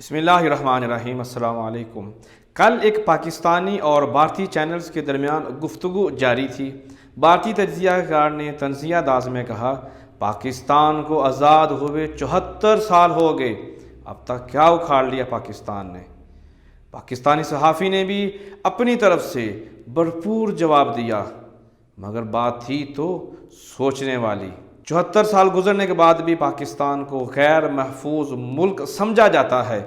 بسم اللہ الرحمن الرحیم۔ السلام علیکم۔ کل ایک پاکستانی اور بھارتی چینلز کے درمیان گفتگو جاری تھی۔ بھارتی تجزیہ کار نے تنزیہ انداز میں کہا، پاکستان کو آزاد ہوئے 74 سال ہو گئے، اب تک کیا اکھاڑ لیا پاکستان نے۔ پاکستانی صحافی نے بھی اپنی طرف سے بھرپور جواب دیا، مگر بات تھی تو سوچنے والی۔ 74 سال گزرنے کے بعد بھی پاکستان کو غیر محفوظ ملک سمجھا جاتا ہے۔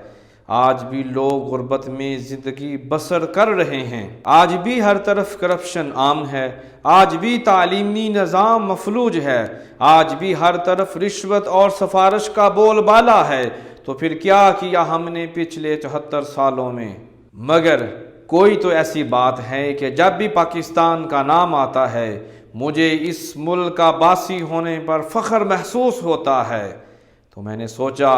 آج بھی لوگ غربت میں زندگی بسر کر رہے ہیں، آج بھی ہر طرف کرپشن عام ہے، آج بھی تعلیمی نظام مفلوج ہے، آج بھی ہر طرف رشوت اور سفارش کا بول بالا ہے۔ تو پھر کیا کیا ہم نے پچھلے 74 سالوں میں؟ مگر کوئی تو ایسی بات ہے کہ جب بھی پاکستان کا نام آتا ہے مجھے اس ملک کا باسی ہونے پر فخر محسوس ہوتا ہے۔ تو میں نے سوچا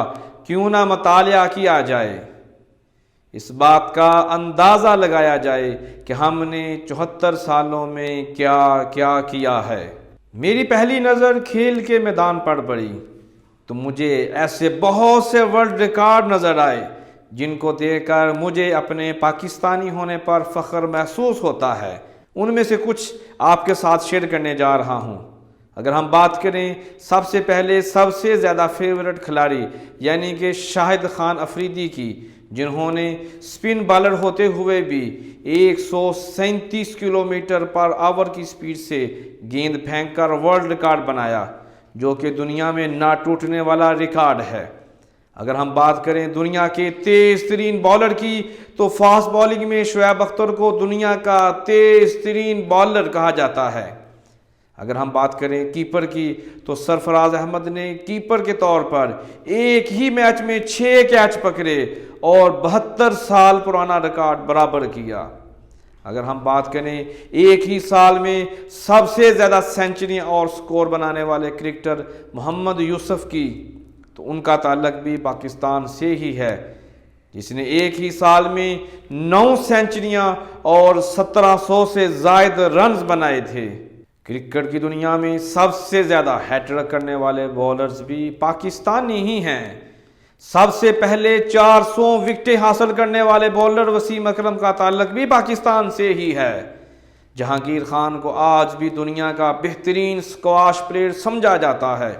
کیوں نہ مطالعہ کیا جائے، اس بات کا اندازہ لگایا جائے کہ ہم نے 74 سالوں میں کیا کیا ہے۔ میری پہلی نظر کھیل کے میدان پر پڑی تو مجھے ایسے بہت سے ورلڈ ریکارڈ نظر آئے جن کو دیکھ کر مجھے اپنے پاکستانی ہونے پر فخر محسوس ہوتا ہے۔ ان میں سے کچھ آپ کے ساتھ شیئر کرنے جا رہا ہوں۔ اگر ہم بات کریں سب سے پہلے سب سے زیادہ فیورٹ کھلاڑی یعنی کہ شاہد خان افریدی کی، جنہوں نے سپن بالر ہوتے ہوئے بھی 137 کلومیٹر پر آور کی سپیڈ سے گیند پھینک کر ورلڈ ریکارڈ بنایا، جو کہ دنیا میں نہ ٹوٹنے والا ریکارڈ ہے۔ اگر ہم بات کریں دنیا کے تیز ترین بالر کی تو فاسٹ بالنگ میں شعیب اختر کو دنیا کا تیز ترین بالر کہا جاتا ہے۔ اگر ہم بات کریں کیپر کی تو سرفراز احمد نے کیپر کے طور پر ایک ہی میچ میں 6 کیچ پکڑے اور 72 سال پرانا ریکارڈ برابر کیا۔ اگر ہم بات کریں ایک ہی سال میں سب سے زیادہ سینچریاں اور سکور بنانے والے کرکٹر محمد یوسف کی تو ان کا تعلق بھی پاکستان سے ہی ہے، جس نے ایک ہی سال میں 9 سینچریاں اور 1700 سے زائد رنز بنائے تھے۔ کرکٹ کی دنیا میں سب سے زیادہ ہیٹرک کرنے والے بولرز بھی پاکستانی ہی ہیں۔ سب سے پہلے 400 وکٹیں حاصل کرنے والے بولر وسیم اکرم کا تعلق بھی پاکستان سے ہی ہے۔ جہانگیر خان کو آج بھی دنیا کا بہترین سکواش پلیئر سمجھا جاتا ہے۔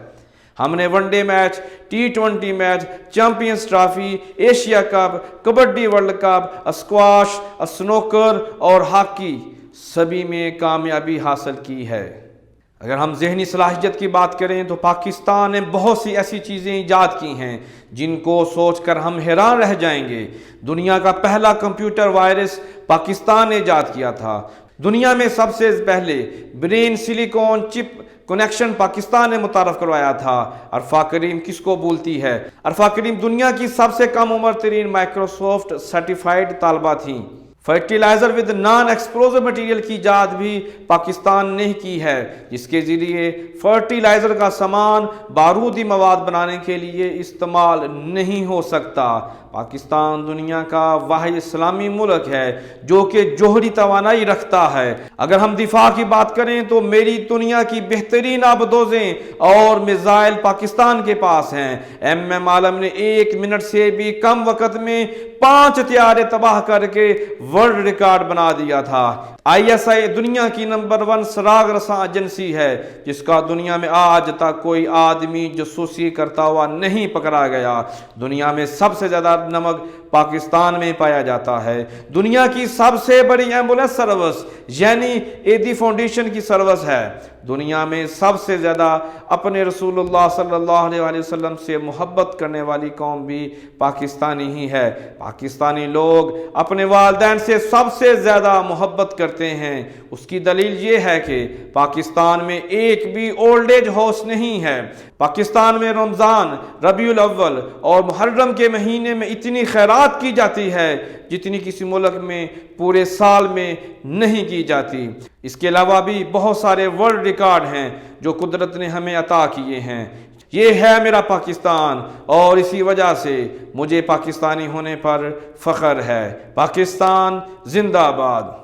ہم نے one day match, T20 match, champions trophy, Asia cup, kabaddi world cup, squash, snooker اور ہاکی سبھی میں کامیابی حاصل کی ہے۔ اگر ہم ذہنی صلاحیت کی بات کریں تو پاکستان نے بہت سی ایسی چیزیں ایجاد کی ہیں جن کو سوچ کر ہم حیران رہ جائیں گے۔ دنیا کا پہلا کمپیوٹر وائرس پاکستان نے ایجاد کیا تھا۔ دنیا میں سب سے پہلے برین سلیکون چپ کنیکشن پاکستان نے متعارف کروایا تھا۔ عرفہ کریم کس کو بھولتی ہے؟ عرفہ کریم دنیا کی سب سے کم عمر ترین مائکروسافٹ سرٹیفائیڈ طالبہ تھیں۔ Fertilizer with non explosive material کی ایجاد بھی پاکستان نے کی ہے، جس کے ذریعے فرٹیلائزر کا سامان بارودی مواد بنانے کے لیے استعمال نہیں ہو سکتا۔ پاکستان دنیا کا واحد اسلامی ملک ہے جو کہ جوہری توانائی رکھتا ہے۔ اگر ہم دفاع کی بات کریں تو میری دنیا کی بہترین آبدوزیں اور میزائل پاکستان کے پاس ہیں۔ MM عالم نے 1 منٹ سے بھی کم وقت میں 5 طیارے تباہ کر کے ورلڈ ریکارڈ بنا دیا تھا۔ ISI دنیا کی نمبر 1 سراغ رساں ایجنسی ہے، جس کا دنیا میں آج تک کوئی آدمی جاسوسی کرتا ہوا نہیں پکڑا گیا۔ دنیا میں سب سے زیادہ نمک پاکستان میں پایا جاتا ہے۔ دنیا کی سب سے بڑی ایمبولینس سروس یعنی ایدی فاؤنڈیشن کی سروس ہے۔ دنیا میں سب سے زیادہ اپنے رسول اللہ صلی اللہ علیہ وسلم سے محبت کرنے والی قوم بھی پاکستانی ہی ہے۔ پاکستانی لوگ اپنے والدین سے سب سے زیادہ محبت کرتے ہیں۔ اس کی دلیل یہ ہے کہ پاکستان میں ایک بھی اولڈ ایج ہاؤس نہیں ہے۔ پاکستان میں رمضان، ربیع الاول اور محرم کے مہینے میں اتنی خیرات کی جاتی ہے جتنی کسی ملک میں پورے سال میں نہیں کی جاتی۔ اس کے علاوہ بھی بہت سارے ورلڈ ریکارڈ ہیں جو قدرت نے ہمیں عطا کیے ہیں۔ یہ ہے میرا پاکستان اور اسی وجہ سے مجھے پاکستانی ہونے پر فخر ہے۔ پاکستان زندہ باد۔